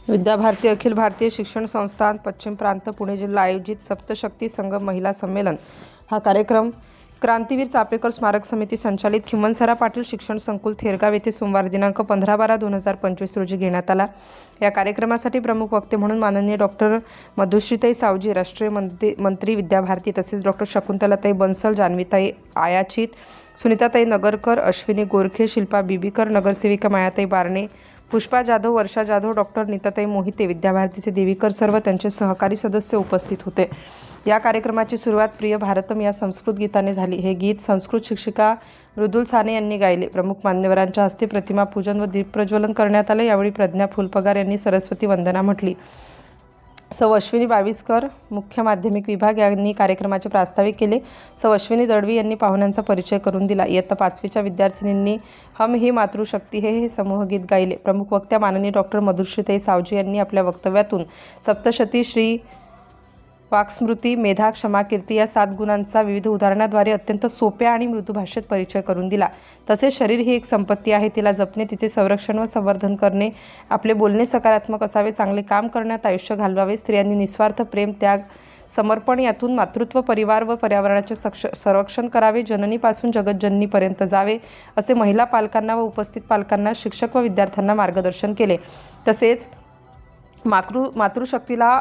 विद्याभारती अखिल भारतीय शिक्षण संस्थान पश्चिम प्रांत पुणे जिल्हा आयोजित सप्तशक्ती संगम महिला संमेलन हा कार्यक्रम क्रांतीवीर चापेकर स्मारक समिती संचालित खिमनसरा पाटील शिक्षण संकुल थेरगाव येथे सोमवार दिनांक 15/12/2025 रोजी घेण्यात आला। या कार्यक्रमासाठी प्रमुख वक्ते म्हणून माननीय डॉक्टर मधुश्रीताई सावजी राष्ट्रीय मंत्री विद्याभारती तसेच डॉक्टर शकुंतलाताई बन्सल, जान्हवीताई आयाचित, सुनीताताई नगरकर, अश्विनी गोरखे, शिल्पा बिबीकर, नगरसेविका मायाताई बारणे, पुष्पा जाधव, वर्षा जाधव, डॉक्टर नीताताई मोहिते, विद्याभारतीचे देवीकर सर्व त्यांचे सहकारी सदस्य उपस्थित होते। या कार्यक्रमाची सुरुवात प्रिय भारतम या संस्कृत गीताने झाली। हे गीत संस्कृत शिक्षिका मृदुल साने यांनी गायले। प्रमुख मान्यवरांच्या हस्ते प्रतिमा पूजन व दीप प्रज्वलन करण्यात आले। यावेळी प्रज्ञा फुलपगार यांनी सरस्वती वंदना म्हटली। सौ अश्विनी बाविस्कर, मुख्य माध्यमिक विभाग यांनी कार्यक्रमाचे प्रास्ताविक केले। सौ अश्विनी दळवी यांनी पाहुण्यांचा परिचय करून दिला। इयत्ता 5वीच्या विद्यार्थिनींनी हम ही मातृशक्ती हे समूहगीत गायले। प्रमुख वक्त्या माननीय डॉक्टर मधुश्रीताई सावजी यांनी आपल्या वक्तव्यातून सप्तशती, श्री वाक्स्मृती, मेधा, क्षमा, कीर्ती या 7 गुणांचा विविध उदाहरणाद्वारे अत्यंत सोप्या आणि मृदू भाषेत परिचय करून दिला। तसेच शरीर ही एक संपत्ती आहे, तिला जपणे, तिचे संरक्षण व संवर्धन करणे, आपले बोलणे सकारात्मक असावे, चांगले काम करण्यात आयुष्य घालवावे, स्त्रियांनी निस्वार्थ प्रेम, त्याग, समर्पण यातून मातृत्व, परिवार व पर्यावरणाचे संरक्षण करावे, जननीपासून जगज्जननीपर्यंत जावे, असे महिला पालकांना व उपस्थित पालकांना, शिक्षक व विद्यार्थ्यांना मार्गदर्शन केले। तसेच मातृशक्तीला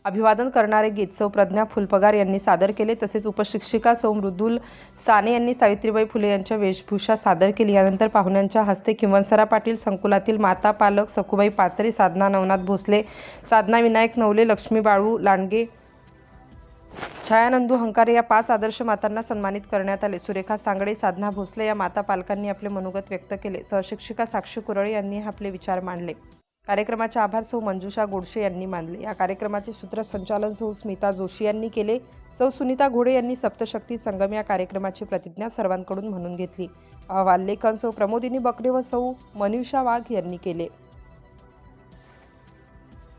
अभिवादन करणारे गीत सौ प्रज्ञा फुलपगार यांनी सादर केले। तसेच उपशिक्षिका सौ मृदुल साने यांनी सावित्रीबाई फुले यांच्या वेशभूषा सादर केली। यानंतर पाहुण्यांच्या हस्ते खिमनसरा पाटील संकुलातील माता पालक सखुबाई पाचरे, साधना नवनाथ भोसले, साधना विनायक नवले, लक्ष्मी बाळू लांडगे, छाया नंदू हंकारे या 5 आदर्श मातांना सन्मानित करण्यात आले। सुरेखा सांगडे, साधना भोसले या माता पालकांनी आपले मनोगत व्यक्त केले। सहशिक्षिका साक्षी कुरळे यांनी आपले विचार मांडले। कार्यक्रमाचे आभार सौ मंजुषा गोडसे यांनी मानले। या कार्यक्रमाचे सूत्रसंचालन सौ स्मिता जोशी यांनी केले। सौ सुनीता घोडे यांनी सप्तशक्ती संगम या कार्यक्रमाची प्रतिज्ञा सर्वांकडून म्हणून घेतली। अहवाल लेखन सौ प्रमोदिनी बकरे व सौ मनीषा वाघ यांनी केले।